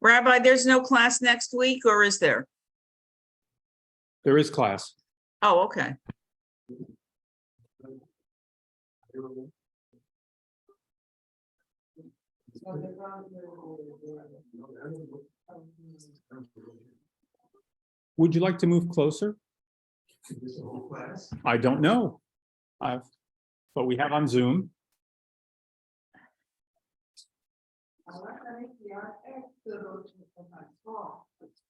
Rabbi, there's no class next week, or is there? There is class. Oh, okay. Would you like to move closer? I don't know. But we have on Zoom.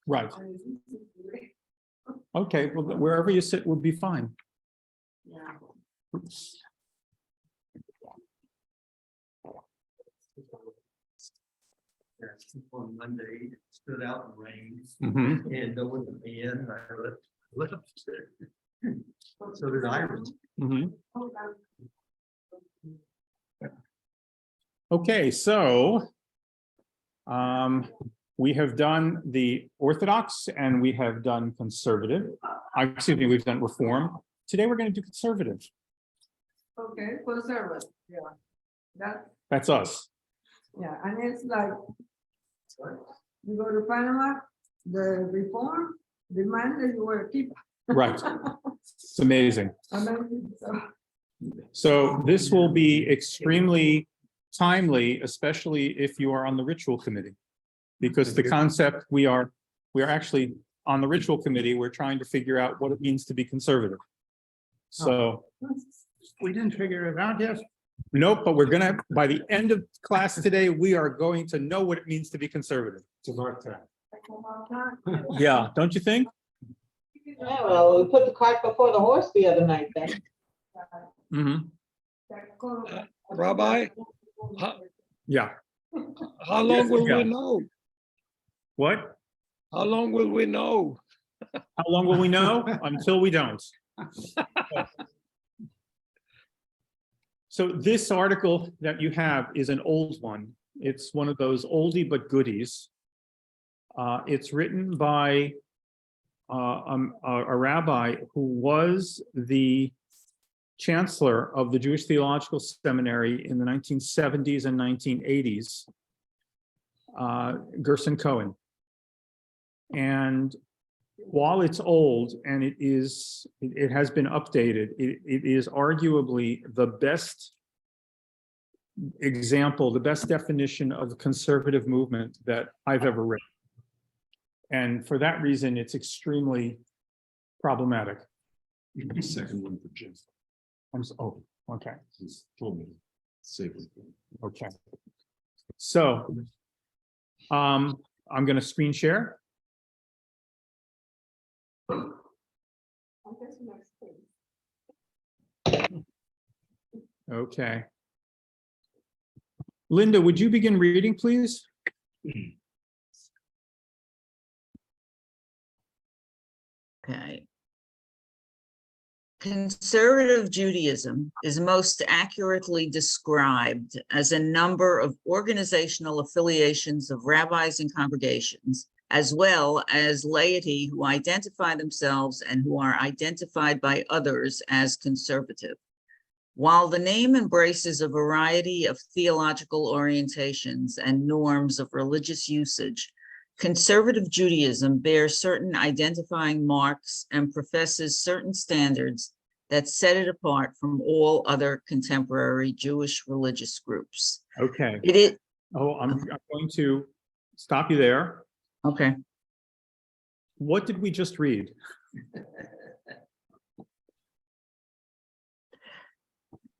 Right. Okay, well, wherever you sit would be fine. Oops. On Monday, it stood out in rain Mhm. and no one was in. I left. So did Iris. Mhm. Okay, so we have done the Orthodox and we have done conservative. Excuse me, we've done Reform. Today we're going to do conservative. Okay, conservative, yeah. That's us. Yeah, and it's like, you go to Panama, the Reform, demand that you wear a kippah. Right. It's amazing. Amazing, so. So this will be extremely timely, especially if you are on the ritual committee. Because the concept, we are actually on the ritual committee, we're trying to figure out what it means to be conservative. So. We didn't figure it out yet. Nope, but we're gonna, by the end of class today, we are going to know what it means to be conservative. Yeah, don't you think? Yeah, well, we put the cart before the horse the other night then. Mm-hmm. Rabbi, Yeah. how long will yeah. we know? What? How long will we know? How long will we know? Until we don't. So this article that you have is an old one. It's one of those oldie but goodies. It's written by a rabbi who was the chancellor of the Jewish Theological Seminary in the 1970s and 1980s, Gerson Cohen. And while it's old and it has been updated, it is arguably the best example, the best definition of the conservative movement that I've ever read. And for that reason, it's extremely problematic. Second one for Jim. Oh, okay. He's told me. Save it. Okay. So I'm going to screen share. Okay. Linda, would you begin reading, please? Okay. Conservative Judaism is most accurately described as a number of organizational affiliations of rabbis and congregations, as well as laity who identify themselves and who are identified by others as conservative. While the name embraces a variety of theological orientations and norms of religious usage, conservative Judaism bears certain identifying marks and professes certain standards that set it apart from all other contemporary Jewish religious groups. Okay. It is. Oh, I'm going to stop you there. Okay. What did we just read?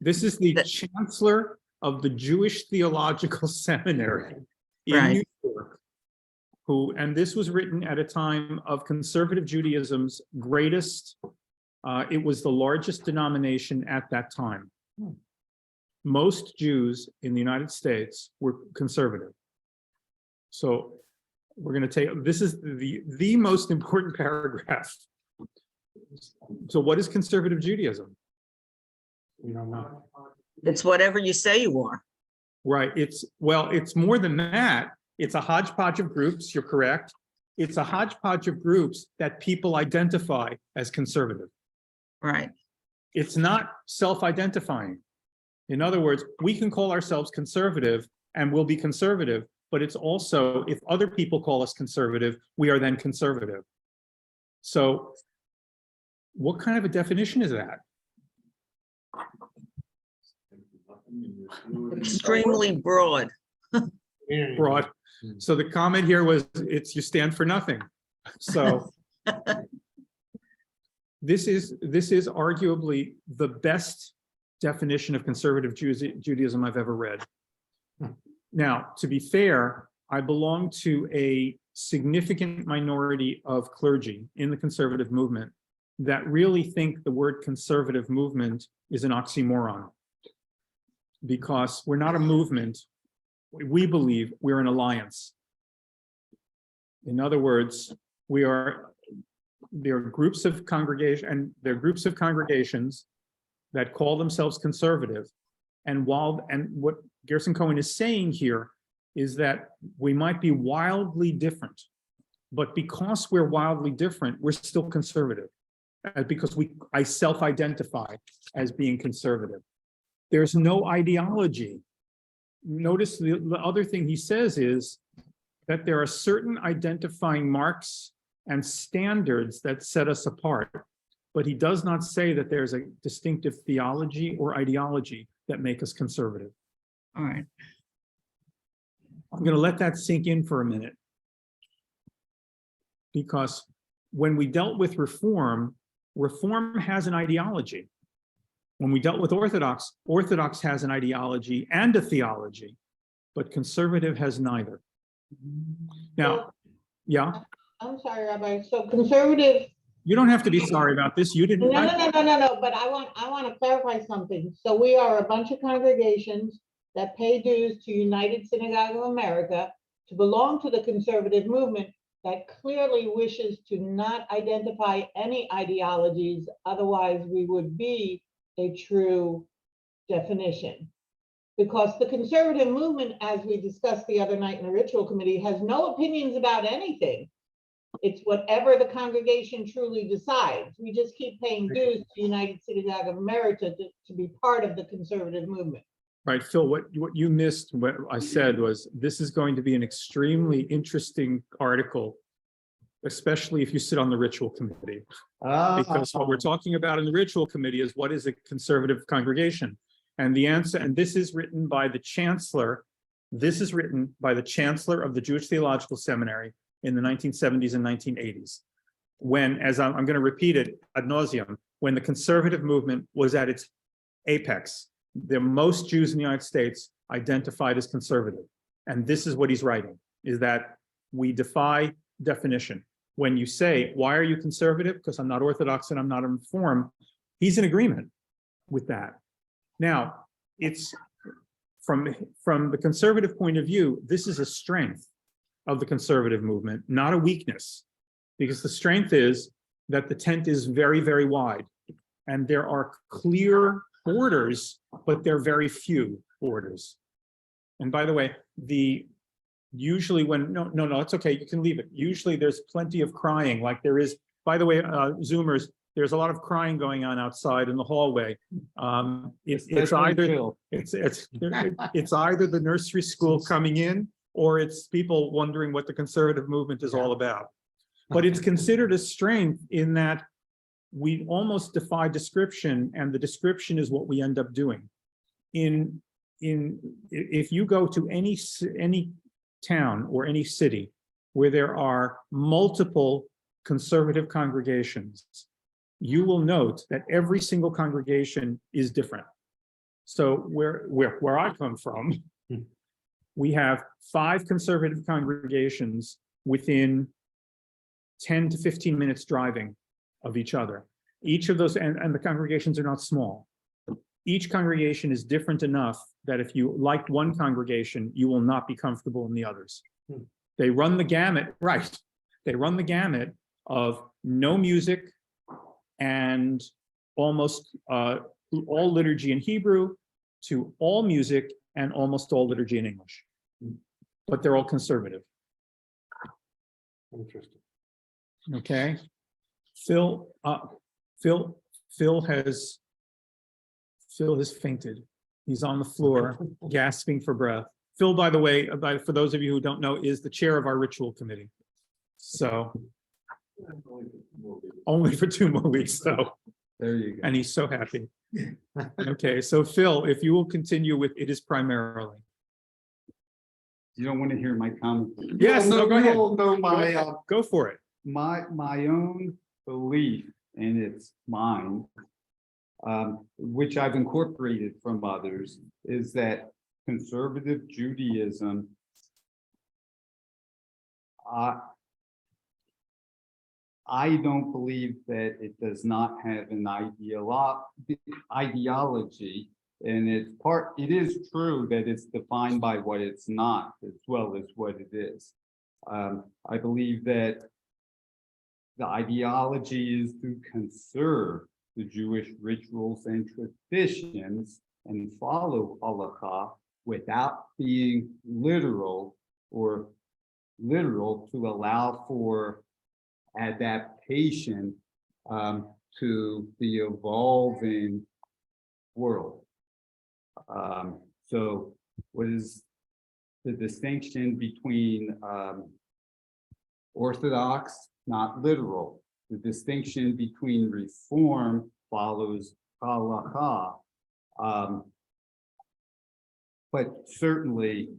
This is the chancellor of the Jewish Theological Seminary in New York, and this was written at a time of conservative Judaism's greatest, it was the largest denomination at that time. Most Jews in the United States were conservative. So we're going to take, this is the most important paragraph. So what is conservative Judaism? We don't know. It's whatever you say you are. Right. It's more than that. It's a hodgepodge of groups. You're correct. It's a hodgepodge of groups that people identify as conservative. Right. It's not self-identifying. In other words, we can call ourselves conservative and we'll be conservative, but it's also, if other people call us conservative, we are then conservative. So what kind of a definition is that? Extremely broad. Broad. So the comment here was, it's you stand for nothing. So this is arguably the best definition of conservative Judaism I've ever read. Now, to be fair, I belong to a significant minority of clergy in the conservative movement that really think the word conservative movement is an oxymoron, because we're not a movement. We believe we're an alliance. In other words, there are groups of congregations that call themselves conservative. And what Gerson Cohen is saying here is that we might be wildly different, but because we're wildly different, we're still conservative, because I self-identify as being conservative. There's no ideology. Notice the other thing he says is that there are certain identifying marks and standards that set us apart, but he does not say that there's a distinctive theology or ideology that make us conservative. All right. I'm going to let that sink in for a minute, because when we dealt with Reform has an ideology. When we dealt with Orthodox has an ideology and a theology, but conservative has neither. Now, yeah. I'm sorry, Rabbi. So conservative. You don't have to be sorry about this. You didn't. No. But I want to clarify something. So we are a bunch of congregations that pay dues to United Synagogue of America to belong to the conservative movement that clearly wishes to not identify any ideologies. Otherwise, we would be a true definition. Because the conservative movement, as we discussed the other night in the ritual committee, has no opinions about anything. It's whatever the congregation truly decides. We just keep paying dues to United Synagogue of America to be part of the conservative movement. Right, Phil, what you missed, what I said was, this is going to be an extremely interesting article, especially if you sit on the ritual committee. Because what we're talking about in the ritual committee is, what is a conservative congregation? And the answer, and this is written by the chancellor of the Jewish Theological Seminary in the 1970s and 1980s. When, as I'm going to repeat it ad nauseum, when the conservative movement was at its apex, the most Jews in the United States identified as conservative. And this is what he's writing, is that we defy definition. When you say, why are you conservative? Because I'm not Orthodox and I'm not Reform, he's in agreement with that. Now, it's from the conservative point of view, this is a strength of the conservative movement, not a weakness, because the strength is that the tent is very, very wide, and there are clear borders, but there are very few borders. And by the way, usually when, no, it's okay, you can leave it. Usually there's plenty of crying, like there is, by the way, Zoomers, there's a lot of crying going on outside in the hallway. It's either the nursery school coming in, or it's people wondering what the conservative movement is all about. But it's considered a strength in that we almost defy description, and the description is what we end up doing. If you go to any town or any city where there are multiple conservative congregations, you will note that every single congregation is different. So where I come from, we have 5 conservative congregations within 10 to 15 minutes driving of each other. Each of those, and the congregations are not small. Each congregation is different enough that if you like one congregation, you will not be comfortable in the others. They run the gamut, right? They run the gamut of no music and almost all liturgy in Hebrew to all music and almost all liturgy in English. But they're all conservative. Interesting. Okay. Phil has fainted. He's on the floor, gasping for breath. Phil, by the way, for those of you who don't know, is the chair of our ritual committee. So only for 2 more weeks, though. There you go. And he's so happy. Okay, so Phil, if you will continue with it is primarily. You don't want to hear my comment? Yes, no, go ahead. No, my, Go for it. my own belief, and it's mine, which I've incorporated from others, is that conservative Judaism, I don't believe that it does not have an ideology, and it is true that it's defined by what it's not as well as what it is. I believe that the ideology is to conserve the Jewish rituals and traditions and follow halakha without being literal to allow for adaptation to the evolving world. So what is the distinction between Orthodox, not literal? The distinction between Reform follows halakha. But certainly,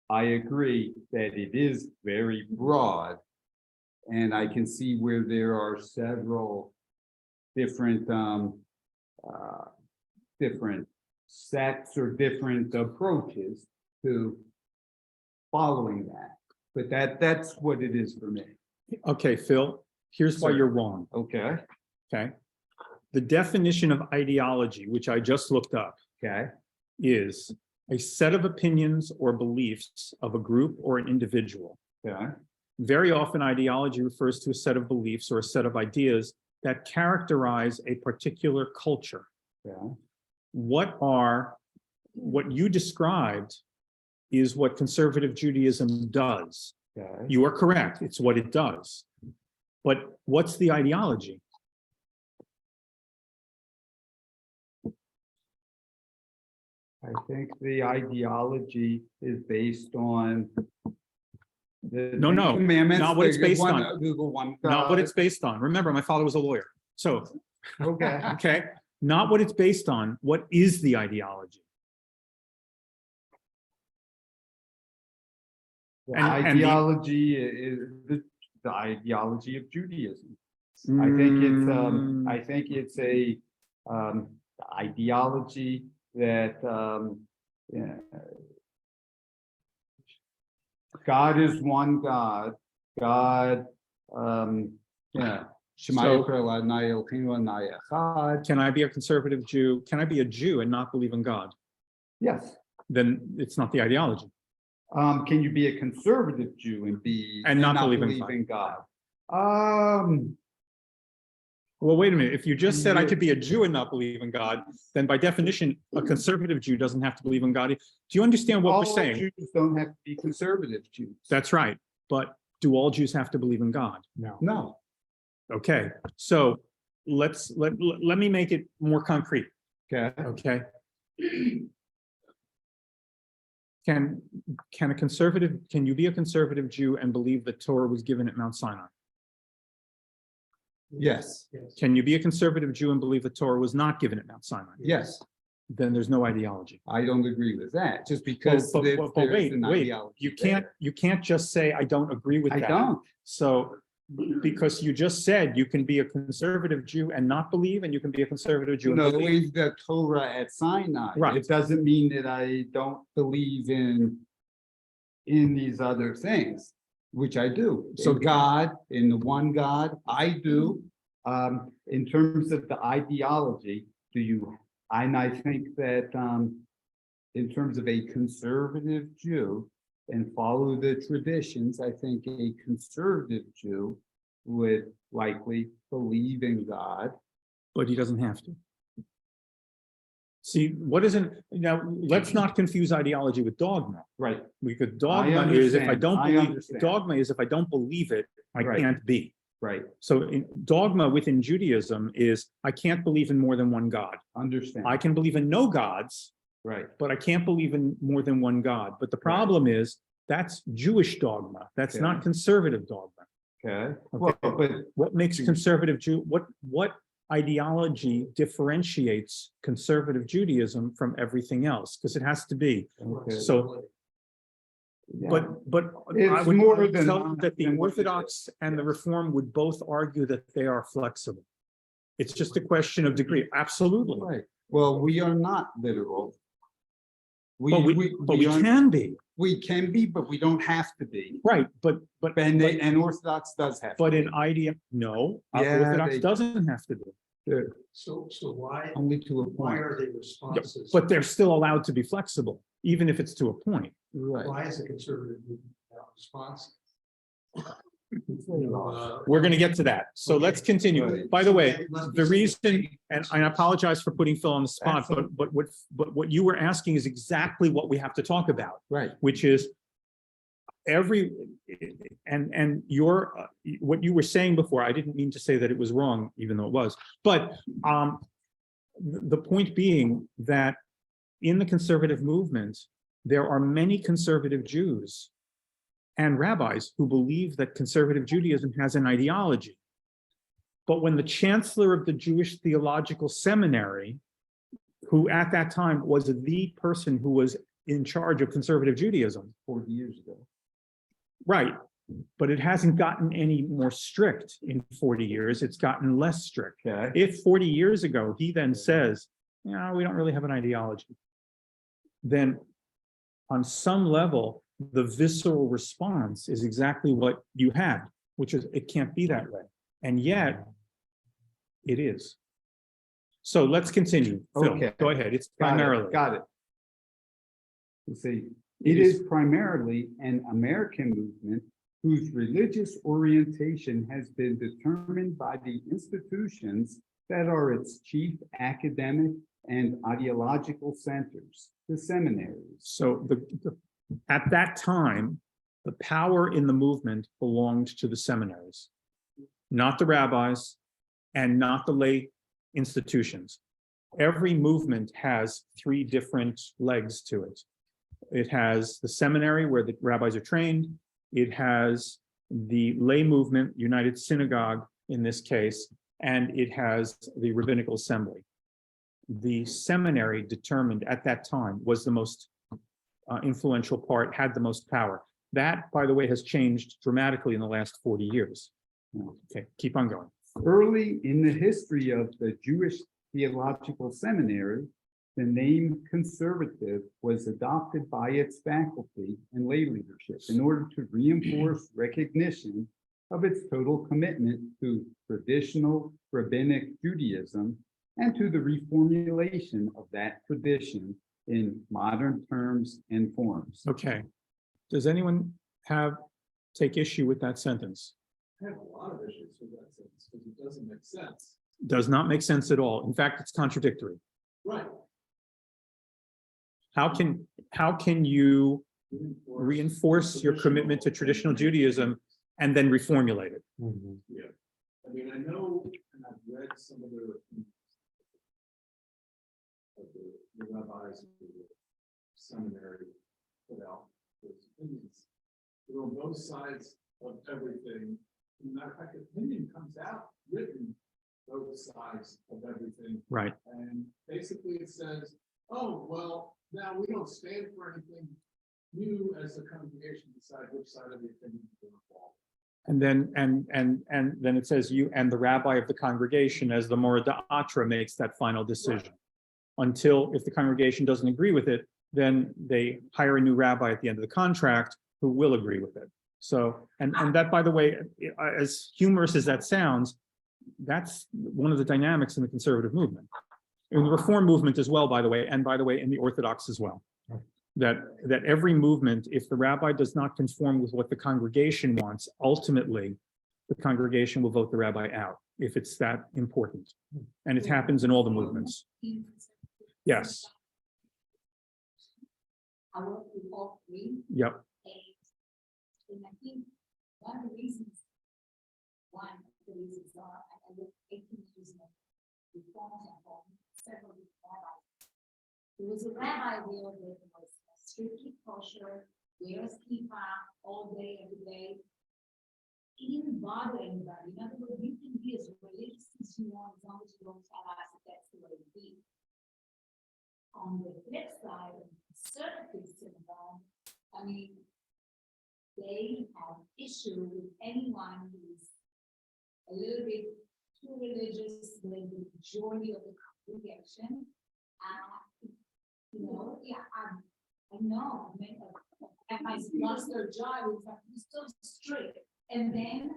I agree that it is very broad, and I can see where there are several different different sects or different approaches to following that. But that's what it is for me. Okay, Phil, here's why Sir. you're wrong. Okay. Okay. The definition of ideology, which I just looked up, Okay. is a set of opinions or beliefs of a group or an individual. Okay. Very often, ideology refers to a set of beliefs or a set of ideas that characterize a particular culture. Okay. What you described is what conservative Judaism does. Okay. You are correct. It's what it does. But what's the ideology? I think the ideology is based on the No, Ten Commandments, not what it's the based one- on. the one Not what God. it's based on. Remember, my father was a lawyer. So, Okay. okay, not what it's based on. What is the ideology? The And the- ideology is the ideology of Judaism. I think it's a ideology that yeah, God is one God. God, yeah. Shema So- Yisrael Adonai Eloheinu Adonai Echad. Can I be a conservative Jew? Can I be a Jew and not believe in God? Yes. Then it's not the ideology. Can you be a conservative Jew and not believe in in God? Well, wait a minute. If you just said I could be a Jew and not believe in God, then by definition, a conservative Jew doesn't have to believe in God. Do you understand what all we're saying? Jews don't have to be conservative Jews. That's right. But do all Jews have to believe in God? No. Okay. So let me make it more concrete. Okay. Okay. Can you be a conservative Jew and believe the Torah was given at Mount Sinai? Yes. Can you be a conservative Jew and believe the Torah was not given at Mount Sinai? Yes. Then there's no ideology. I don't agree with that. Just because But there's wait, an ideology. you can't just say I don't agree with I that. don't. So because you just said you can be a conservative Jew and not believe, and you can be a conservative Jew and No, believe. it's the Torah at Sinai. Right. It doesn't mean that I don't believe in these other things, which I do. So- So God, in the one God, I do. In terms of the ideology, and I think that in terms of a conservative Jew and follow the traditions, I think a conservative Jew would likely believe in God. But he doesn't have to. See, now, let's not confuse ideology with dogma. Right. Because dogma is if I understand. don't I believe, understand. dogma is if I don't believe it, I Right. can't be. Right. So dogma within Judaism is I can't believe in more than one God. Understand. I can believe in no gods, Right. but I can't believe in more than one God. But the problem is that's Jewish dogma. That's Okay. not conservative dogma. Okay. Okay. Well, but What makes conservative what ideology differentiates conservative Judaism from everything else? Because it has to be. okay. So, Yeah. but I It's would more than tell not that the than what it Orthodox is. and the Reform would both argue that they are flexible. It's just a question of degree. Absolutely. Right. Well, we are not literal. But we are- can be, We can be, but we don't have to be. right, but And Orthodox does have. but to in be. idea, no, Yeah, Orthodox they- doesn't have to be. So why, Only to a why point. are they Yeah, responses? but they're still allowed to be flexible, even if it's to a point. Right. Why is a conservative movement without response? We're going to get to that. So let's continue. Right. By the way, the reason, and I apologize for putting Phil on the spot, but what you were asking is exactly what we have to talk about, Right. which is and your what you were saying before, I didn't mean to say that it was wrong, even though it was, but the point being that in the conservative movement, there are many conservative Jews and rabbis who believe that conservative Judaism has an ideology. But when the chancellor of the Jewish Theological Seminary, who at that time was the person who was in charge of conservative Judaism, 40 years ago. right, but it hasn't gotten any more strict in 40 years, it's gotten less strict. Okay. If 40 years ago, he then says, no, we don't really have an ideology, then on some level, the visceral response is exactly what you had, which is it can't be that way. And yet, it is. So let's continue. Phil, Okay. go ahead. It's Got it, primarily. Got it. You see, it is primarily an American movement whose religious orientation has been determined by the institutions that are its chief academic and ideological centers, the seminaries. So at that time, the power in the movement belonged to the seminaries, not the rabbis and not the lay institutions. Every movement has three different legs to it. It has the seminary where the rabbis are trained. It has the lay movement, United Synagogue in this case, and it has the Rabbinical Assembly. The seminary determined at that time was the most influential part, had the most power. That, by the way, has changed dramatically in the last 40 years. Okay, keep on going. Early in the history of the Jewish Theological Seminary, the name conservative was adopted by its faculty and lay leadership in order to reinforce recognition of its total commitment to traditional rabbinic Judaism and to the reformulation of that tradition in modern terms and forms. Okay. Does anyone take issue with that sentence? I have a lot of issues with that sentence because it doesn't make sense. Does not make sense at all. In fact, it's contradictory. Right. How can you reinforce your commitment to traditional Judaism and then reformulate it? Yeah. I mean, I know, and I've read some of the rabbis of the seminary put out those opinions. They're on both sides of everything. As a matter of fact, the opinion comes out written both sides of everything. Right. And basically it says, oh, well, now we don't stand for anything. You as a congregation decide which side of the opinion you're going to fall. And then it says you and the rabbi of the congregation as the Mora D'Atra makes that final decision. Until if the congregation doesn't agree with it, then they hire a new rabbi at the end of the contract who will agree with it. So, and that, by the way, as humorous as that sounds, that's one of the dynamics in the conservative movement. In the Reform movement as well, by the way, and by the way, in the Orthodox as well. That every movement, if the rabbi does not conform with what the congregation wants, ultimately, the congregation will vote the rabbi out if it's that important. And it happens in all the movements. Yes. I work with all three. Yep. And I think one of the reasons are, I look 18 years ago, reforms at home, several rabbis There was a rabbi there that was strictly kosher, wears kippah all day, every day. He didn't bother anybody. In other words, you can be as religious as you want, as long as you don't tell us that that's the way to be. On the flip side, of conservative synagogue, I mean, they have issue with anyone who's a little bit too religious than the majority of the congregation. You know, yeah, I know, rabbis lost their job, it's like, you're so strict. And then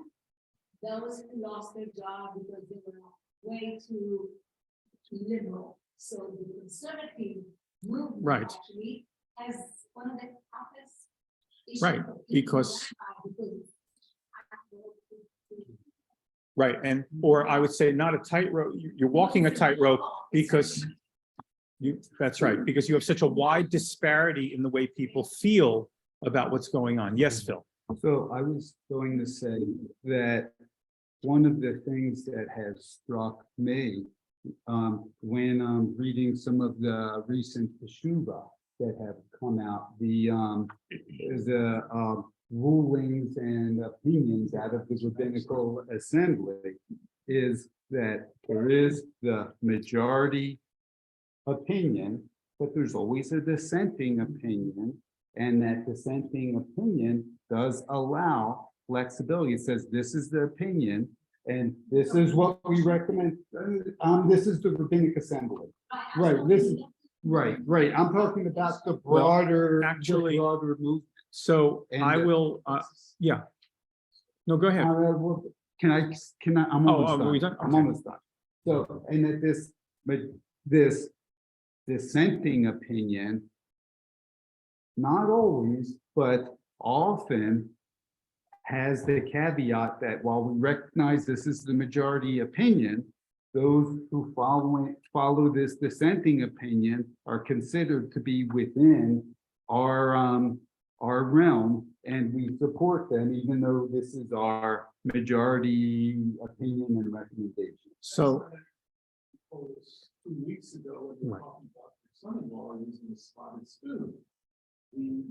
those who lost their job because they were way too liberal. So the conservative movement Right. actually has one of the toughest issues. Right, because- Right, and, or I would say not a tightrope, you're walking a tightrope because that's right, because you have such a wide disparity in the way people feel about what's going on. Yes, Phil? So I was going to say that one of the things that has struck me when reading some of the recent teshuva that have come out, the rulings and opinions out of the Rabbinical Assembly, is that there is the majority opinion, but there's always a dissenting opinion, and that dissenting opinion does allow flexibility. It says this is the opinion, and this is what we recommend. This is the Rabbinic Assembly. Right, this is right. I'm talking about the broader, actually, broader movement. So And I will, yeah. No, go ahead. Can I, I'm almost are we done. done? I'm Okay. almost done. So, and that this dissenting opinion, not always, but often has the caveat that while we recognize this is the majority opinion, those who follow this dissenting opinion are considered to be within our realm, and we support them, even though this is our majority opinion and recommendation. So, 2 weeks ago, when we were Right. talking about your son-in-law using the spotted spoon, he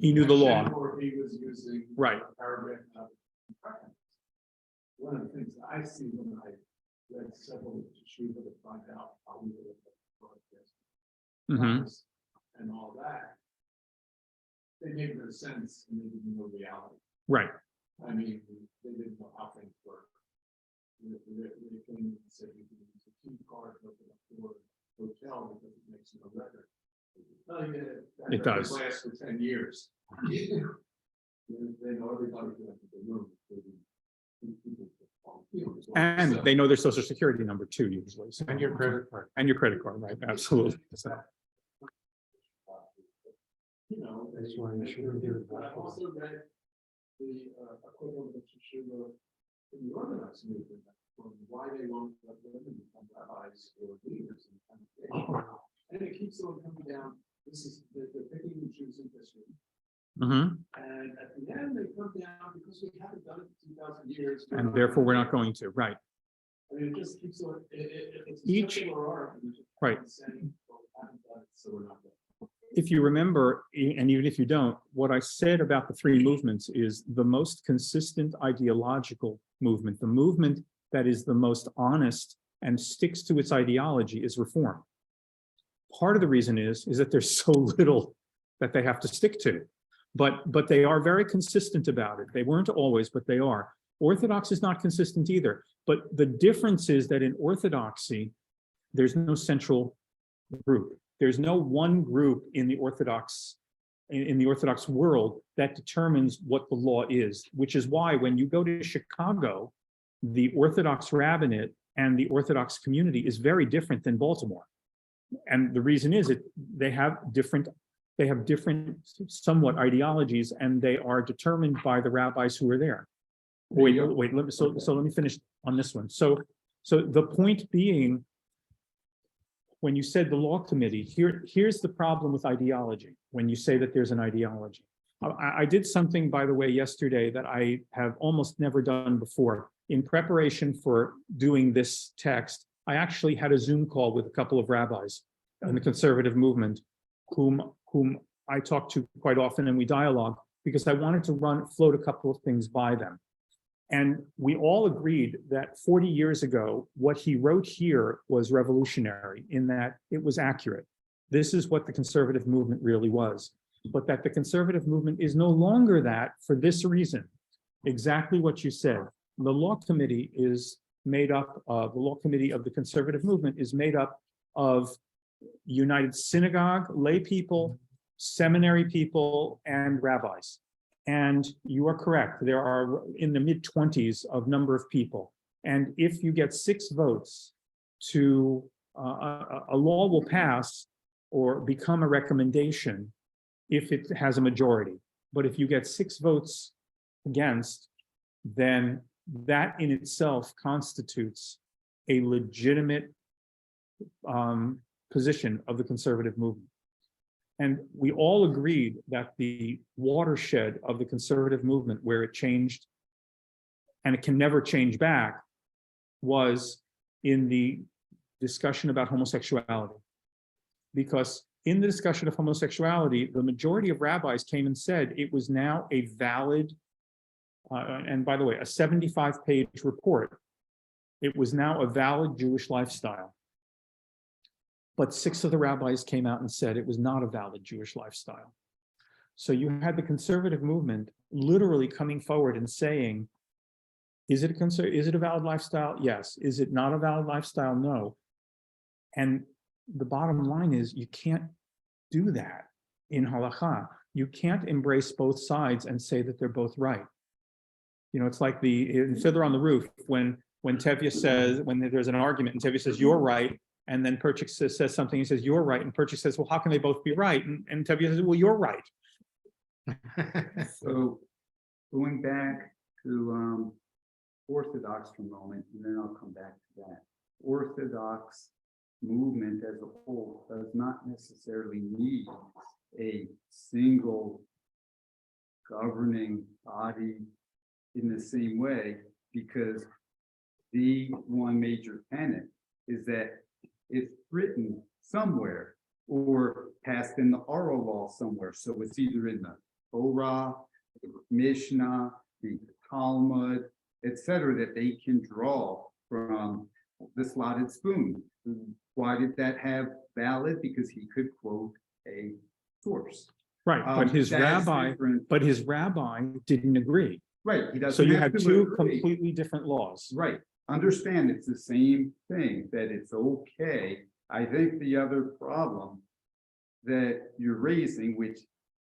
He knew the law. Or he was using. Right. a paragraph of the preference. One of the things that I see when I read several teshuva to find out how we would have broadcast mhm, and all that, they made no sense and they didn't know reality. right, I mean, they didn't know how things work. They came and said you can use a key card to open up your hotel because it makes no record. Oh, yeah. that It record does. Lasts for 10 years. They know everybody who entered the room. and they know their social security number too, usually. So- And your credit card. And your credit card, right, absolutely. So, You know. That's why you shouldn't do it. I also read the equivalent of teshuva in the Orthodox movement, on why they won't let women become rabbis or leaders in the congregation. And it keeps on coming down. This is they're picking and choosing history. mhm, And at the end, they come down because we haven't done it for 2,000 years. and therefore we're not going to, right. I mean, it just keeps on, it's a Each- circular argument. Right. Saying, well, we haven't done it, so we're not doing it. If you remember, and even if you don't, what I said about the three movements is the most consistent ideological movement, the movement that is the most honest and sticks to its ideology is Reform. Part of the reason is that there's so little that they have to stick to, but they are very consistent about it. They weren't always, but they are. Orthodox is not consistent either, but the difference is that in Orthodoxy, there's no central group. There's no one group in the Orthodox world that determines what the law is, which is why when you go to Chicago, the Orthodox rabbinate and the Orthodox community is very different than Baltimore. And the reason is they have different somewhat ideologies, and they are determined by the rabbis who are there. Wait, so let me finish on this one. So the point being, when you said the law committee, here's the problem with ideology. When you say that there's an ideology, I did something, by the way, yesterday that I have almost never done before. In preparation for doing this text, I actually had a Zoom call with a couple of rabbis, in the conservative movement, whom I talk to quite often and we dialogue, because I wanted to float a couple of things by them. And we all agreed that 40 years ago, what he wrote here was revolutionary in that it was accurate. This is what the conservative movement really was, but that the conservative movement is no longer that for this reason. Exactly what you said. The law committee is made up of, the law committee of the conservative movement is made up of United Synagogue, lay people, seminary people, and rabbis. And you are correct. There are in the mid-20s of number of people. And if you get 6 votes to, a law will pass or become a recommendation if it has a majority. But if you get 6 votes against, then that in itself constitutes a legitimate position of the conservative movement. And we all agreed that the watershed of the conservative movement, where it changed, and it can never change back, was in the discussion about homosexuality. Because in the discussion of homosexuality, the majority of rabbis came and said it was now a valid, and by the way, a 75-page report, it was now a valid Jewish lifestyle. But 6 of the rabbis came out and said it was not a valid Jewish lifestyle. So you had the conservative movement literally coming forward and saying, is it a valid lifestyle? Yes. Is it not a valid lifestyle? No. And the bottom line is you can't do that in halakha. You can't embrace both sides and say that they're both right. You know, it's like in Fiddler on the Roof, when Tevye says, when there's an argument and Tevye says, you're right, and then Perchik says something, he says, you're right, and Perchik says, well, how can they both be right? And Tevye says, well, you're right. So going back to Orthodox for a moment, and then I'll come back to that. Orthodox movement as a whole does not necessarily need a single governing body in the same way, because the one major tenet is that it's written somewhere or passed in the oral law somewhere. So it's either in the Torah, the Mishnah, the Talmud, etc., that they can draw from the slotted spoon. Why did that have valid? Because he could quote a source. Right, but his rabbi didn't agree. Right. He doesn't So you have had to 2 agree. completely different laws. Right. Understand it's the same thing, that it's okay. I think the other problem that you're raising, which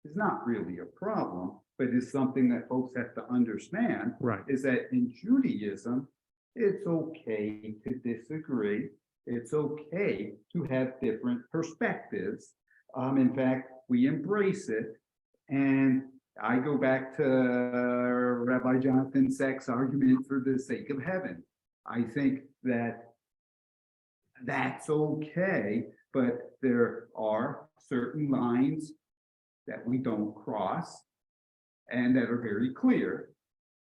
is not really a problem, but is something that folks have to understand, Right. is that in Judaism, it's okay to disagree. It's okay to have different perspectives. In fact, we embrace it. And I go back to Rabbi Jonathan Sack's argument for the sake of heaven. I think that that's okay, but there are certain lines that we don't cross and that are very clear,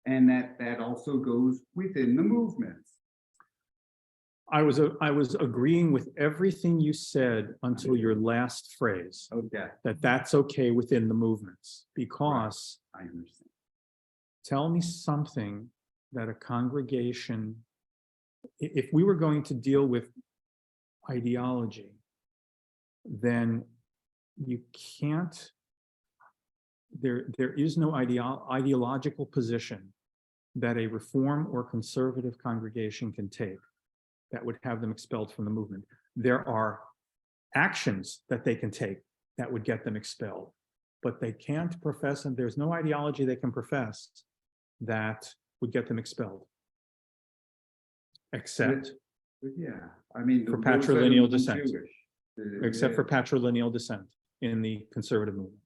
and that also goes within the movements. I was agreeing with everything you said until your last phrase, Okay, that's okay within the movements, because I understand. tell me something that a congregation, if we were going to deal with ideology, then you can't, there is no ideological position that a reform or conservative congregation can take that would have them expelled from the movement. There are actions that they can take that would get them expelled, but they can't profess, and there's no ideology they can profess that would get them expelled. Except But yeah, I mean, for those that are patrilineal descent. Jewish. except for patrilineal descent in the conservative movement.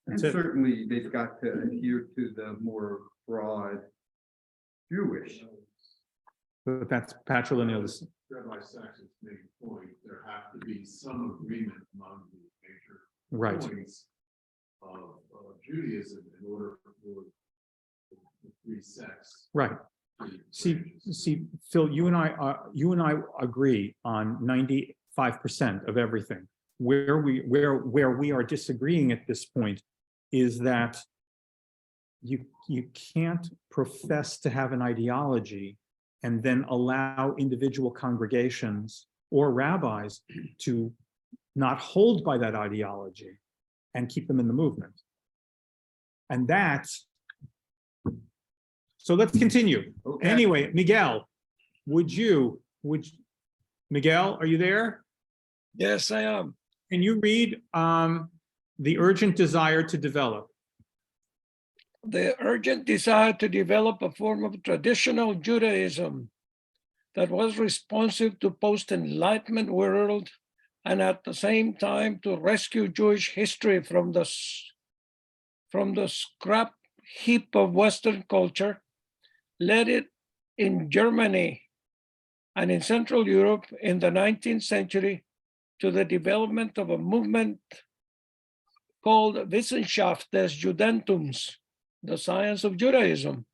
And That's it. certainly they've got to adhere to the more broad Jewish. But that's patrilineal descent. Rabbi Saxon's main point, there have to be some agreement among the major Right. points of Judaism in order for the three sects. Right. to be See, branches. Phil, you and I agree on 5% of everything. Where we are disagreeing at this point is that you can't profess to have an ideology and then allow individual congregations or rabbis to not hold by that ideology and keep them in the movement. And that's, so let's continue. Okay. Anyway, Miguel, Miguel, are you there? Yes, I am. Can you read the urgent desire to develop? The urgent desire to develop a form of traditional Judaism that was responsive to post-Enlightenment world and at the same time to rescue Jewish history from the scrap heap of Western culture, led it in Germany and in Central Europe in the 19th century to the development of a movement called Wissenschaft des Judentums, the science of Judaism.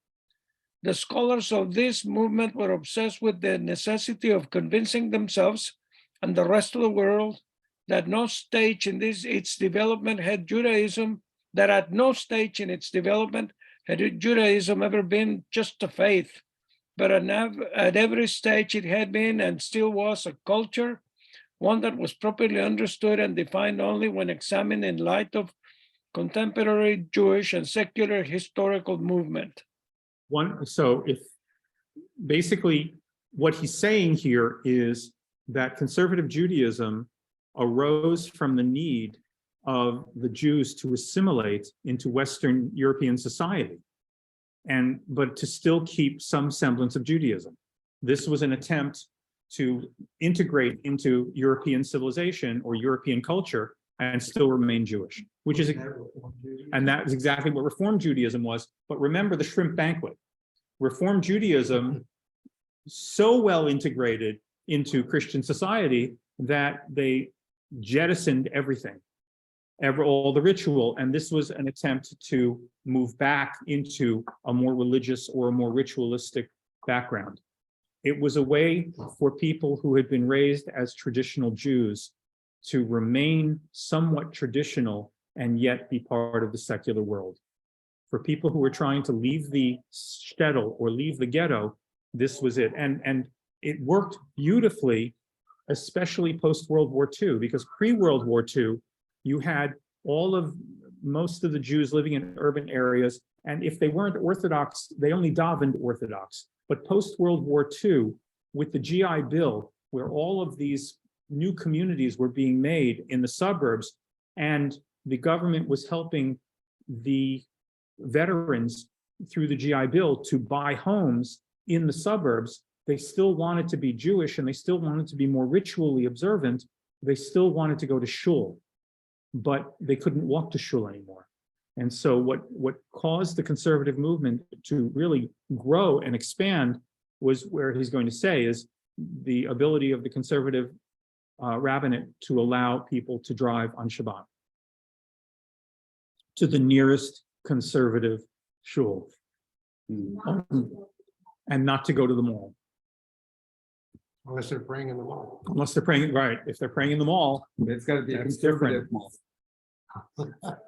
The scholars of this movement were obsessed with the necessity of convincing themselves and the rest of the world that no stage in its development had Judaism, that at no stage in its development had Judaism ever been just a faith, but at every stage it had been and still was a culture, one that was properly understood and defined only when examined in light of contemporary Jewish and secular historical movement. So if basically what he's saying here is that conservative Judaism arose from the need of the Jews to assimilate into Western European society, but to still keep some semblance of Judaism. This was an attempt to integrate into European civilization or European culture and still remain Jewish, and that is exactly what Reform Judaism was. But remember the shrimp banquet. Reform Judaism so well integrated into Christian society that they jettisoned everything, all the ritual, and this was an attempt to move back into a more religious or a more ritualistic background. It was a way for people who had been raised as traditional Jews to remain somewhat traditional and yet be part of the secular world. For people who were trying to leave the shtetl or leave the ghetto, this was it. And it worked beautifully, especially post-World War II, because pre-World War II, you had most of the Jews living in urban areas, and if they weren't Orthodox, they only davened Orthodox. But post-World War II, with the GI Bill, where all of these new communities were being made in the suburbs, and the government was helping the veterans through the GI Bill to buy homes in the suburbs, they still wanted to be Jewish and they still wanted to be more ritually observant. They still wanted to go to shul, but they couldn't walk to shul anymore. And so what caused the conservative movement to really grow and expand was where he's going to say is the ability of the conservative rabbinate to allow people to drive on Shabbat to the nearest conservative shul and not to go to the mall. Unless they're praying in the mall. Unless they're praying, right, if they're praying in the mall, It's got to be a That's conservative different. mall.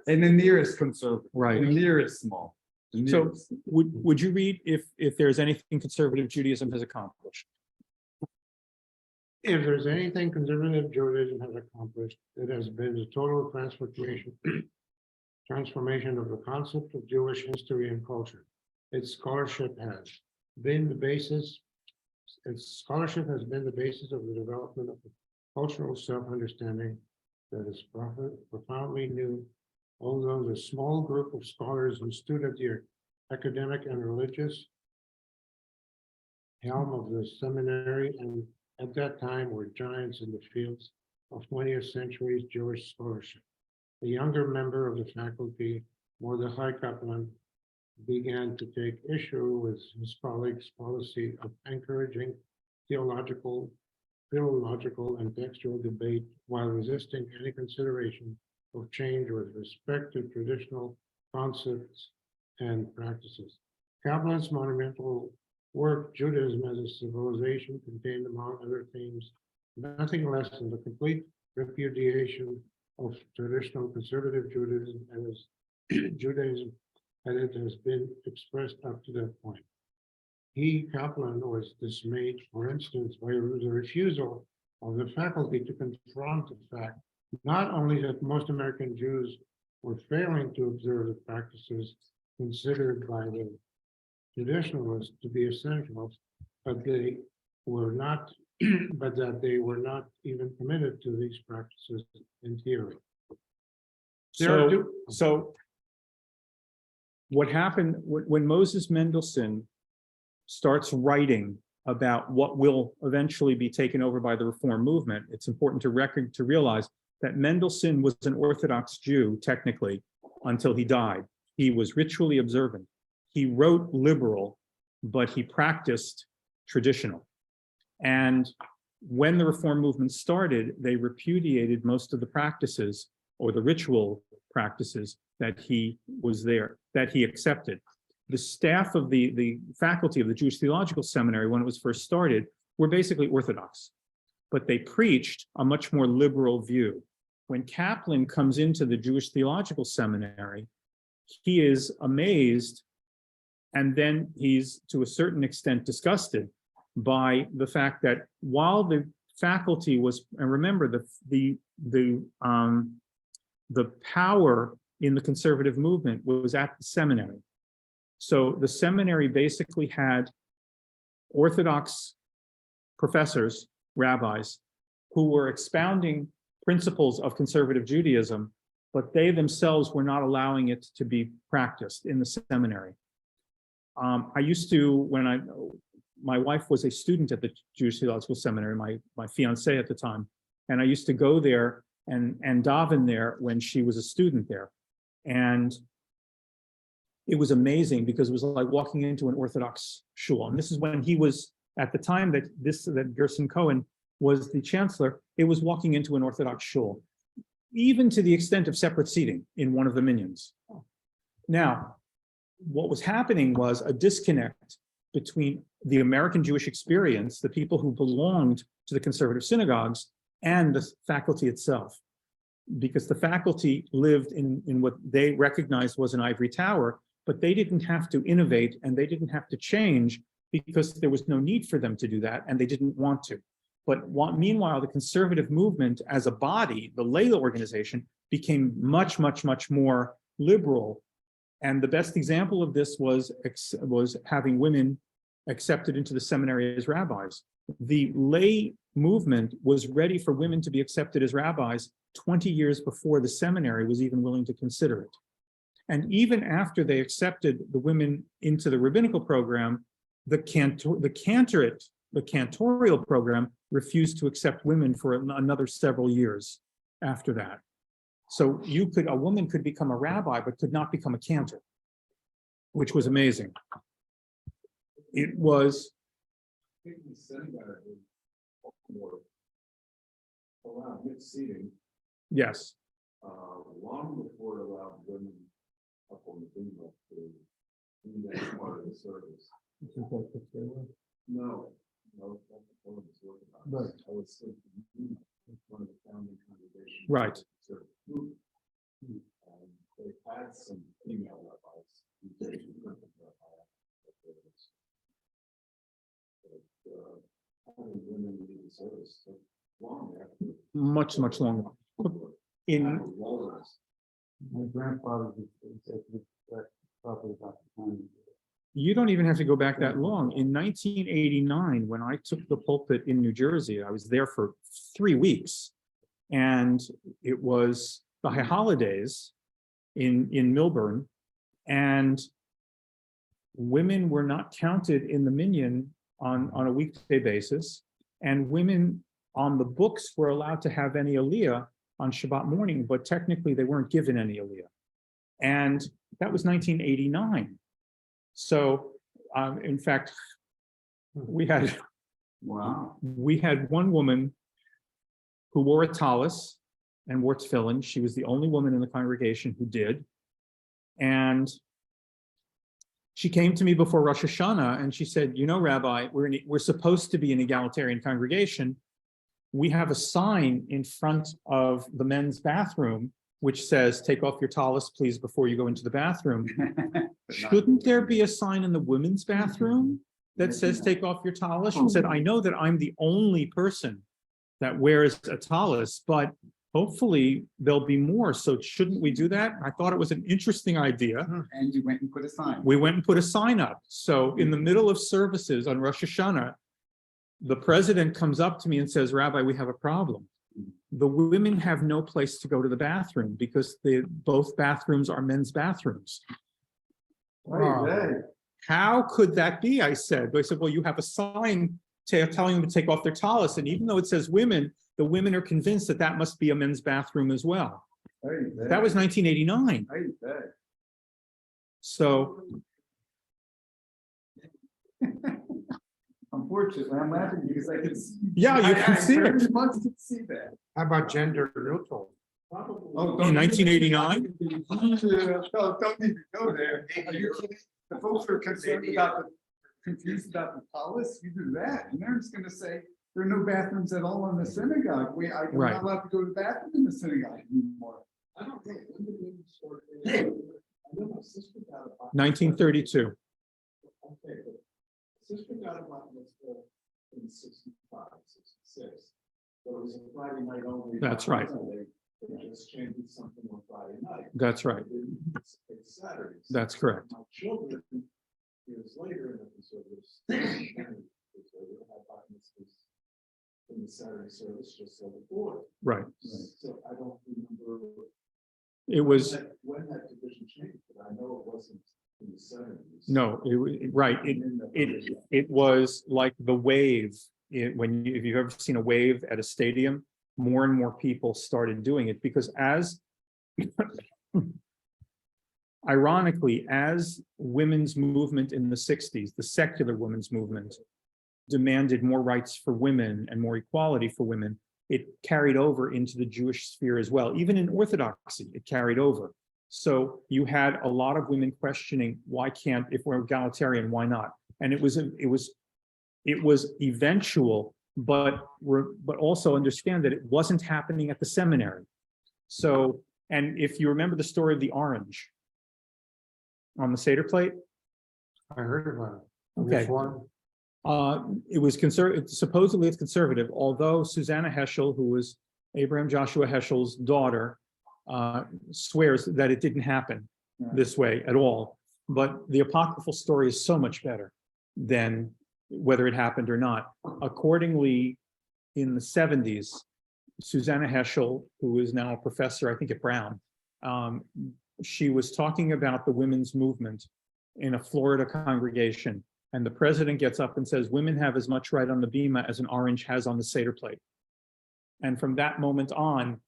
And the nearest conservative. Right. The nearest mall. The So nearest. would you read if there's anything conservative Judaism has accomplished? If there's anything conservative Judaism has accomplished, it has been the total transformation of the concept of Jewish history and culture. Its scholarship has been the basis of the development of a cultural self-understanding that is profoundly new, although the small group of scholars who stood at the academic and religious helm of the seminary and at that time were giants in the fields of 20th century Jewish scholarship. A younger member of the faculty, Mordechai Kaplan, began to take issue with his colleagues' policy of encouraging philological and textual debate while resisting any consideration of change with respect to traditional concepts and practices. Kaplan's monumental work, Judaism as a Civilization, contained, among other themes, nothing less than the complete repudiation of traditional conservative Judaism as Judaism as it has been expressed up to that point. He, Kaplan, was dismayed, for instance, by the refusal of the faculty to confront the fact not only that most American Jews were failing to observe the practices considered by the traditionalists to be essential, but they were not, but that they were not even committed to these practices in theory. So what happened when Moses Mendelson starts writing about what will eventually be taken over by the Reform movement, it's important to realize that Mendelson was an Orthodox Jew, technically, until he died. He was ritually observant. He wrote liberal, but he practiced traditional. And when the Reform movement started, they repudiated most of the practices or the ritual practices that he accepted. The staff of the faculty of the Jewish Theological Seminary, when it was first started, were basically Orthodox, but they preached a much more liberal view. When Kaplan comes into the Jewish Theological Seminary, he is amazed, and then he's to a certain extent disgusted by the fact that while the faculty was, and remember the power in the conservative movement was at the seminary. So the seminary basically had Orthodox professors, rabbis, who were expounding principles of conservative Judaism, but they themselves were not allowing it to be practiced in the seminary. I used to, my wife was a student at the Jewish Theological Seminary, my fiance at the time, and I used to go there and daven there when she was a student there. And it was amazing because it was like walking into an Orthodox shul. And this is when he was, at the time that Gerson Cohen was the chancellor, it was walking into an Orthodox shul, even to the extent of separate seating in one of the minions. Now, what was happening was a disconnect between the American Jewish experience, the people who belonged to the conservative synagogues, and the faculty itself. Because the faculty lived in what they recognized was an ivory tower, but they didn't have to innovate and they didn't have to change because there was no need for them to do that and they didn't want to. But meanwhile, the conservative movement as a body, the lay organization, became much, much, much more liberal. And the best example of this was having women accepted into the seminary as rabbis. The lay movement was ready for women to be accepted as rabbis 20 years before the seminary was even willing to consider it. And even after they accepted the women into the rabbinical program, the cantorial program refused to accept women for another several years after that. So a woman could become a rabbi, but could not become a cantor, which was amazing. It was. I think the synagogue is more allowed mixed seating. Yes. Long before it allowed women up on the beam up to do that part of the service. No, that's the point it's working on. Right. I was thinking one of the founding congregations. Right. They had some female rabbis. Having women lead the service took long after. Much, much longer. In My grandfather was probably about the time. You don't even have to go back that long. In 1989, when I took the pulpit in New Jersey, I was there for 3 weeks. And it was the high holidays in Milburn. And women were not counted in the minyan on a weekday basis. And women on the books were allowed to have any aliyah on Shabbat morning, but technically they weren't given any aliyah. And that was 1989. So, in fact, we had one woman who wore a tallis and wore tefillin. She was the only woman in the congregation who did. And she came to me before Rosh Hashanah and she said, you know, Rabbi, we're supposed to be an egalitarian congregation. we have a sign in front of the men's bathroom which says, take off your tallis, please, before you go into the bathroom. Shouldn't there be a sign in the women's bathroom that says, take off your tallis? She said, I know that I'm the only person that wears a tallis, but hopefully there'll be more. So shouldn't we do that? I thought it was an interesting idea. And you went and put a sign. We went and put a sign up. So in the middle of services on Rosh Hashanah, the president comes up to me and says, Rabbi, we have a problem. The women have no place to go to the bathroom because both bathrooms are men's bathrooms. How could that be? I said, well, you have a sign telling them to take off their tallis. And even though it says women, the women are convinced that that must be a men's bathroom as well. That was 1989. So. Unfortunately, I'm laughing because I can see. Yeah, you can see it. Very much can see that. How about gender neutral? Oh, In 1989? Don't even go there. Are you kidding? The folks who are confused about the tallis, you do that, and they're just gonna say, there are no bathrooms at all in the synagogue. I'm Right. not allowed to go to the bathroom in the synagogue anymore. I don't think. When did women start? I know my sister got a. 1932. Okay, but sister got a lot in 65, 66. But it was a Friday night only. That's right. They just changed something on Friday night. That's right. It's Saturday. That's correct. My children, years later, in the conservatives, had bar mitzvahs in the Saturday service just so before. Right. So I don't remember. It was, When that division changed, but I know it wasn't in the 70s. no, right. It was like the wave. If you've ever seen a wave at a stadium, more and more people started doing it because ironically, as women's movement in the 60s, the secular women's movement demanded more rights for women and more equality for women, it carried over into the Jewish sphere as well. Even in Orthodoxy, it carried over. So you had a lot of women questioning, why can't, if we're egalitarian, why not? And it was eventual, but also understand that it wasn't happening at the seminary. So, and if you remember the story of the orange on the Seder plate. I heard about it. Okay. Reform. It was supposedly it's conservative, although Susanna Heschel, who was Abraham Joshua Heschel's daughter, swears that it didn't happen this way at all. But the apocryphal story is so much better than whether it happened or not. Accordingly, in the 70s, Susanna Heschel, who is now a professor, I think at Brown, she was talking about the women's movement in a Florida congregation. And the president gets up and says, women have as much right on the bima as an orange has on the Seder plate. And from that moment on,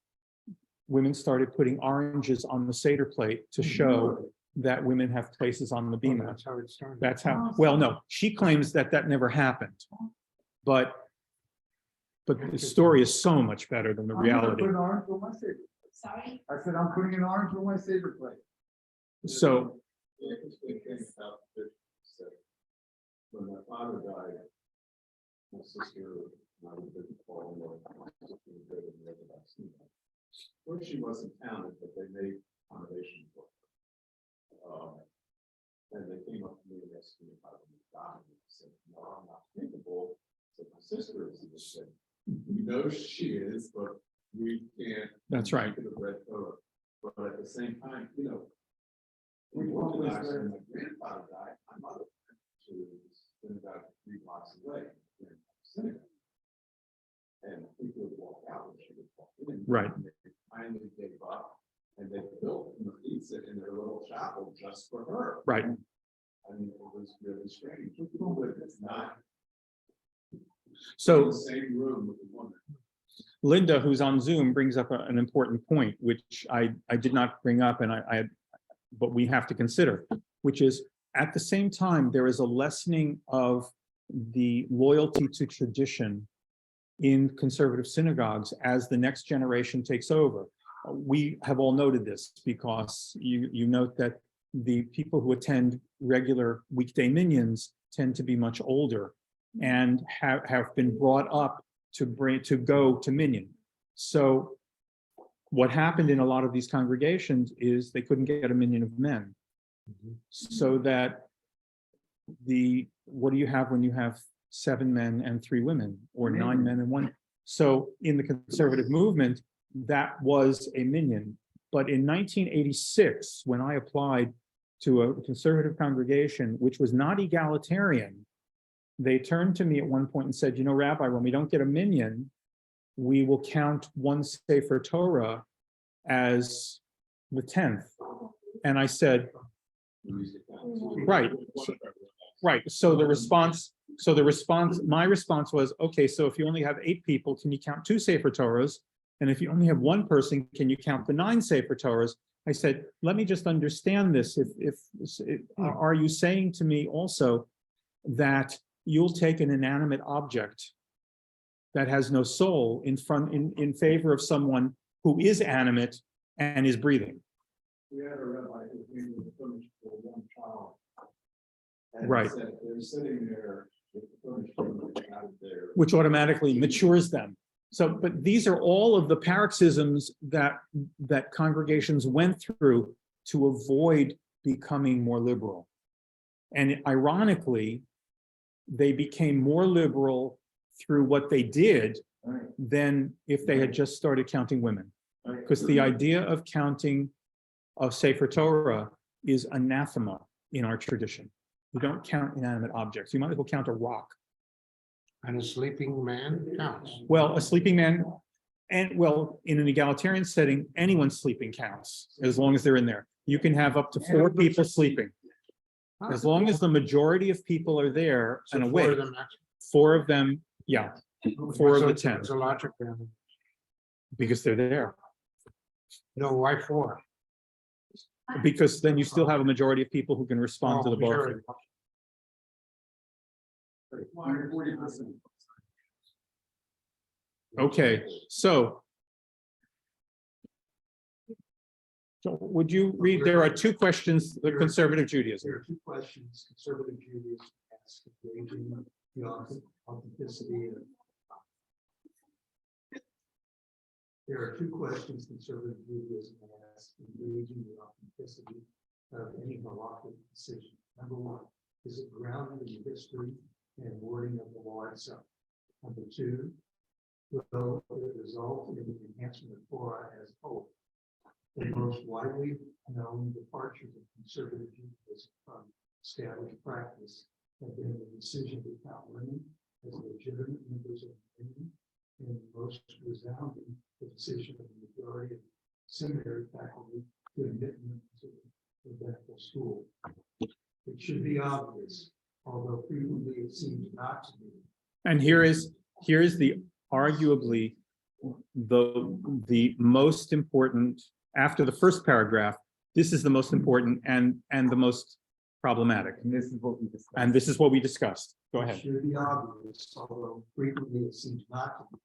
women started putting oranges on the Seder plate to show that women have places on the bima. That's how it started. That's how, well, no, she claims that that never happened. But the story is so much better than the reality. I'm gonna put an orange on my Seder. Sorry? I said, I'm putting an orange on my Seder plate. So, The interesting thing about this, when my father died, my sister, and I would have been calling her, my sister was good in the Orthodox movement. First, she wasn't counted, but they made accommodations for her. And they came up to me and asked me if I would die. And I said, no, I'm not capable. So my sister is the same. We know she is, but we can't. That's right. Make it a red photo. But at the same time, you know, we organized when my grandfather died, my mother went to synagogue 3 blocks away, in synagogue. And people would walk out and she would walk in. Right. And they finally gave up and they built a pizza in their little chapel just for her. right. I mean, it was really strange. But it's not in So the same room with the woman. Linda, who's on Zoom, brings up an important point, which I did not bring up, and but we have to consider, which is at the same time, there is a lessening of the loyalty to tradition in conservative synagogues as the next generation takes over. We have all noted this because you note that the people who attend regular weekday minions tend to be much older and have been brought up to go to minyan. So what happened in a lot of these congregations is they couldn't get a minyan of men. So that what do you have when you have 7 men and 3 women, or 9 men and 1? So in the conservative movement, that was a minyan. But in 1986, when I applied to a conservative congregation, which was not egalitarian, they turned to me at one point and said, you know, Rabbi, when we don't get a minyan, we will count one Sefer Torah as the 10th. And I said, right. Right. So my response was, okay, so if you only have 8 people, can you count 2 Sefer Torahs? And if you only have 1 person, can you count the 9 Sefer Torahs? I said, let me just understand this. Are you saying to me also that you'll take an inanimate object that has no soul in favor of someone who is animate and is breathing? We had a rabbi who came to the furniture for one child. And Right. said they're sitting there with the furniture out of there. Which automatically matures them. So, but these are all of the paroxysms that congregations went through to avoid becoming more liberal. And ironically, they became more liberal through what they did than if they had just started counting women. Because the idea of counting a Sefer Torah is anathema in our tradition. You don't count inanimate objects. You might as well count a rock. And a sleeping man counts. Well, a sleeping man, and well, in an egalitarian setting, anyone sleeping counts as long as they're in there. You can have up to 4 people sleeping. As long as the majority of people are there So and 4 awake, of them actually- 4 of them, yeah, 4 of So the it's- 10, It's a logic then. because they're there. No, why 4? Because then you still have a majority of people who can respond to the bar. majority. 40%. Okay, so would you read, there are 2 questions, the conservative Judaism. There are 2 questions conservative Judaism asks, engaging the authenticity of. There are 2 questions conservative Judaism asks, engaging the authenticity of any halakhic decision. Number 1, is it grounded in the history and wording of the law itself? Number 2, will it result in the enhancement of Torah as a whole? The most widely known departures of conservative Judaism from established practice have been the decision to count women as legitimate members of the community, and most resounding, the decision of the majority of seminary faculty to admit them to the Rabbinical school. It should be obvious, although frequently it seems not to be. And here is the arguably the most important, after the first paragraph, this is the most important and the most problematic. And this is what we discussed. And this is what we discussed. Go ahead. It should be obvious, although frequently it seems not to be,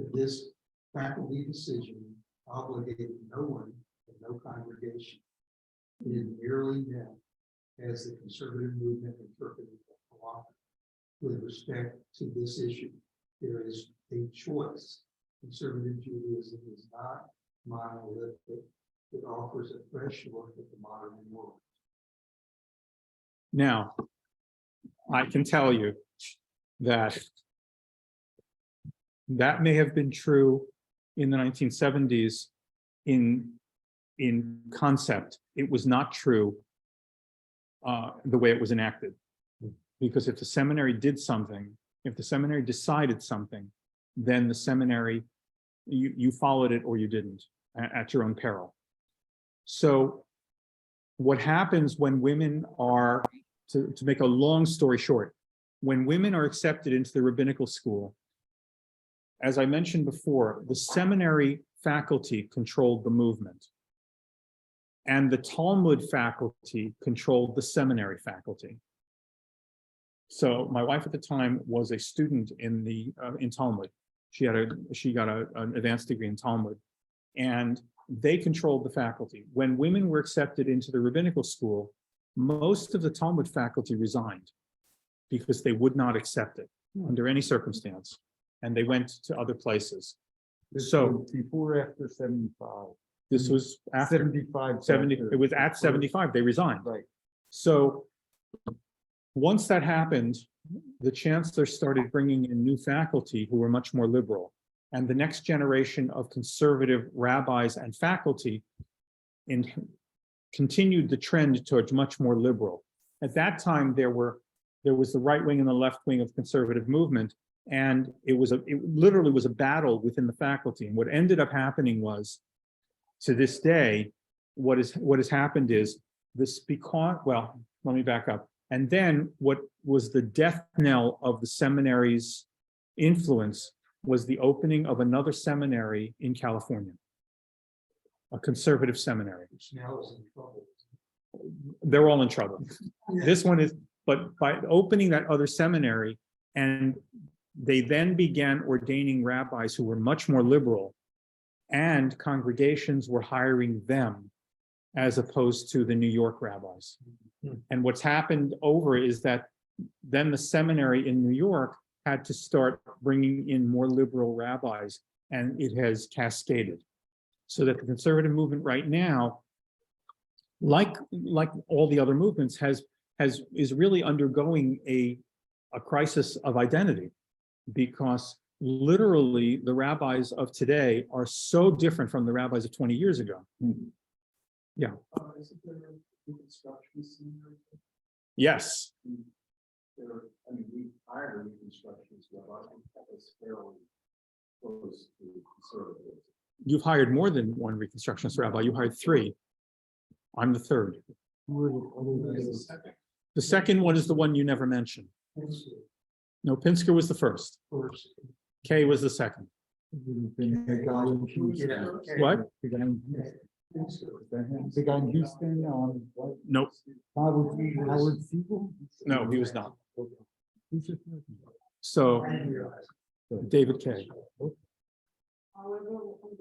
that this faculty decision obligated no one and no congregation. It is merely meant as the conservative movement interpreted the law. With respect to this issue, there is a choice. Conservative Judaism is not monolithic. It offers a fresh look at the modern world. Now, I can tell you that may have been true in the 1970s in concept. It was not true the way it was enacted. Because if the seminary did something, if the seminary decided something, then the seminary, you followed it or you didn't at your own peril. So what happens when women are, to make a long story short, when women are accepted into the rabbinical school, as I mentioned before, the seminary faculty controlled the movement. And the Talmud faculty controlled the seminary faculty. So my wife at the time was a student in Talmud. She got an advanced degree in Talmud, and they controlled the faculty. When women were accepted into the rabbinical school, most of the Talmud faculty resigned because they would not accept it under any circumstance. and they went to other places. This So- was before, or after 75, This was after 75. 70, after. it was at 75, they resigned. Right. So once that happened, the chancellor started bringing in new faculty who were much more liberal. And the next generation of conservative rabbis and faculty continued the trend towards much more liberal. At that time, there was the right wing and the left wing of conservative movement. And it literally was a battle within the faculty. And what ended up happening was, to this day, what has happened is this, because, well, let me back up. And then what was the death knell of the seminary's influence was the opening of another seminary in California, a conservative seminary. They're all in trouble. This one is, but by opening that other seminary, and they then began ordaining rabbis who were much more liberal, and congregations were hiring them as opposed to the New York rabbis. And what's happened over is that then the seminary in New York had to start bringing in more liberal rabbis, and it has cascaded. So that the conservative movement right now, like all the other movements, is really undergoing a crisis of identity, because literally the rabbis of today are so different from the rabbis of 20 years ago. Yeah. Isn't there a Reconstructionist Seminary? Yes. I mean, we hired a Reconstructionist rabbi, that was fairly close to conservative. You've hired more than one Reconstructionist rabbi. You hired 3. I'm the 3rd. The second one is the one you never mentioned. No, Pinsker was the first. Kay was the second. What? The guy in Houston, Nope. Howard Siegel? No, he was not. So David Kay.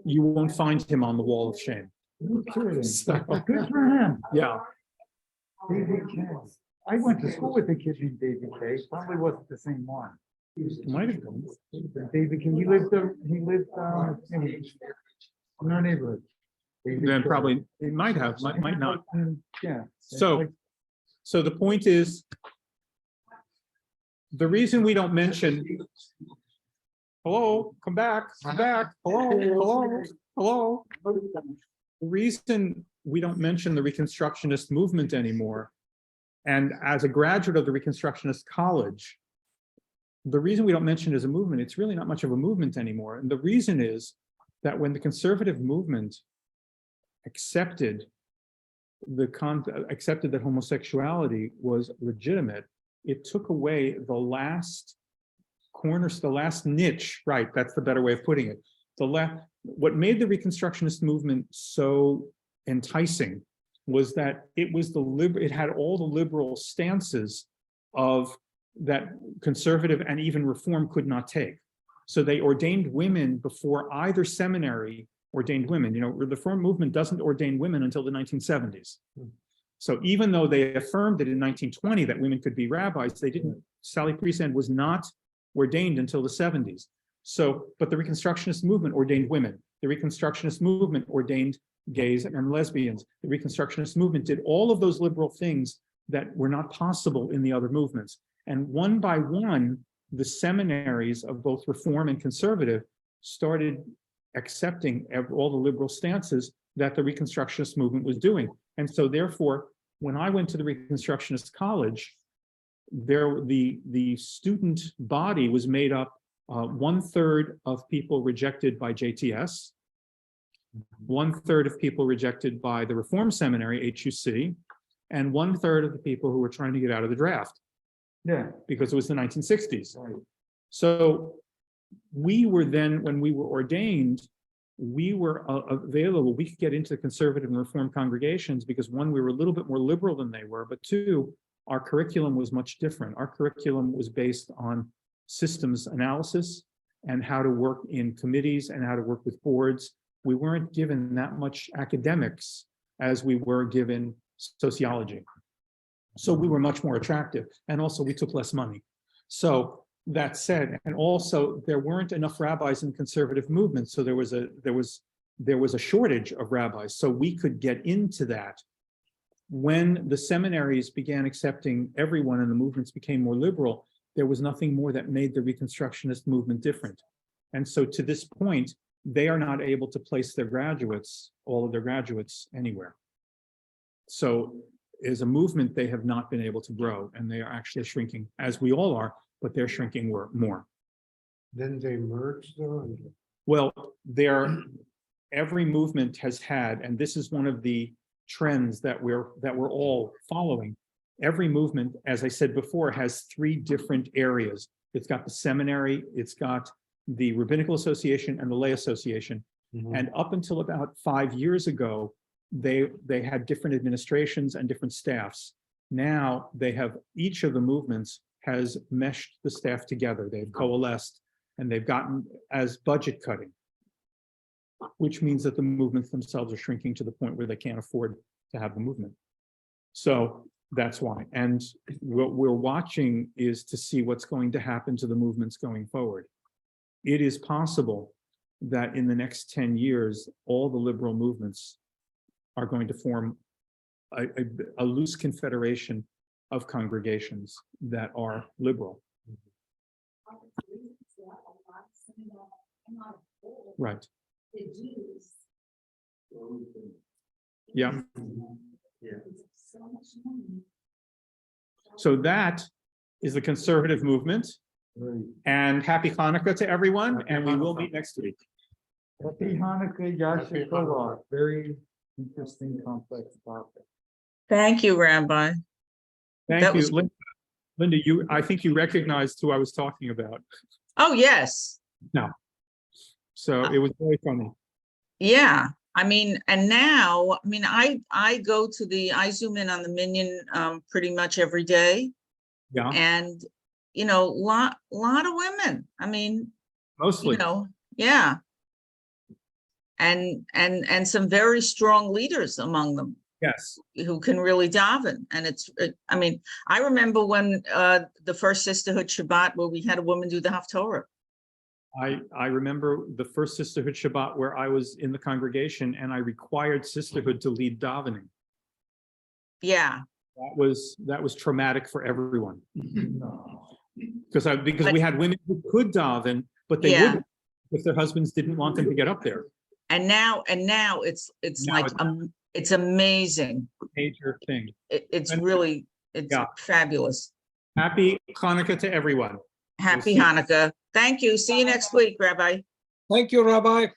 You won't find him on the wall of shame. So, Good for him. yeah. David Kay. I went to school with a kid named David Kay. Probably wasn't the same one. Might have been. David Kay, he lived in our neighborhood. David Then Kay. probably it might have, might not. Yeah. So the point is, the reason we don't mention, hello, come back, hello. The reason we don't mention the Reconstructionist movement anymore, and as a graduate of the Reconstructionist College, the reason we don't mention it as a movement, it's really not much of a movement anymore. And the reason is that when the conservative movement accepted that homosexuality was legitimate, it took away the last niche, right? That's the better way of putting it. What made the Reconstructionist movement so enticing was that it had all the liberal stances of that conservative and even reform could not take. So they ordained women before either seminary ordained women. You know, the Reform movement doesn't ordain women until the 1970s. So even though they affirmed it in 1920 that women could be rabbis, they didn't. Sally Priesand was not ordained until the 70s. So, but the Reconstructionist movement ordained women. The Reconstructionist movement ordained gays and lesbians. The Reconstructionist movement did all of those liberal things that were not possible in the other movements. And one by one, the seminaries of both Reform and Conservative started accepting all the liberal stances that the Reconstructionist movement was doing. And so therefore, when I went to the Reconstructionist College, the student body was made up 1/3 of people rejected by JTS, 1/3 of people rejected by the Reform Seminary, HUC, and 1/3 of the people who were trying to get out of the draft. Yeah. Because it was the 1960s. So we were then, when we were ordained, we were available. We could get into conservative and Reform congregations because, one, we were a little bit more liberal than they were, but two, our curriculum was much different. Our curriculum was based on systems analysis and how to work in committees and how to work with boards. We weren't given that much academics as we were given sociology. So we were much more attractive, and also we took less money. So that said, and also there weren't enough rabbis in conservative movement, so there was a shortage of rabbis, so we could get into that. When the seminaries began accepting everyone and the movements became more liberal, there was nothing more that made the Reconstructionist movement different. And so to this point, they are not able to place their graduates, all of their graduates, anywhere. So as a movement, they have not been able to grow, and they are actually shrinking, as we all are, but they're shrinking more. Then they merged though. Well, every movement has had, and this is one of the trends that we're all following. Every movement, as I said before, has three different areas. It's got the seminary, it's got the Rabbinical Association and the Lay Association. Mhm. And up until about 5 years ago, they had different administrations and different staffs. Now they have, each of the movements has meshed the staff together. They've coalesced, and they've gotten as budget cutting, which means that the movements themselves are shrinking to the point where they can't afford to have the movement. So that's why. And what we're watching is to see what's going to happen to the movements going forward. It is possible that in the next 10 years, all the liberal movements are going to form a loose confederation of congregations that are liberal. Right. The Jews. Yeah. Yeah. So much money. So that is the conservative movement. And happy Hanukkah to everyone, Happy and we will Hanukkah. meet next week. Happy Hanukkah, Happy Hanukkah. Very interesting, complex topic. Thank you, Rabbi. Thank That you, was- Linda. I think you recognized who I was talking about. Oh, yes. So it was very funny. Yeah. I mean, and now, I mean, I zoom in on the Minyan pretty much every day. Yeah, And, you know, lot of women. I mean, mostly. you know, yeah. And some very strong leaders among them Yes. who can really daven. And I mean, I remember when the first Sisterhood Shabbat where we had a woman do the Haftorah. I remember the first Sisterhood Shabbat where I was in the congregation and I required sisterhood to lead davening. Yeah. That was traumatic for everyone. Because we had women who could daven, but they Yeah. wouldn't if their husbands didn't want them to get up there. And now it's Now like it's amazing. Major thing. It's And- really Yeah. fabulous. Happy Hanukkah to everyone. Happy see you. Hanukkah. Thank you. See you next week, Rabbi. Thank you, Rabbi.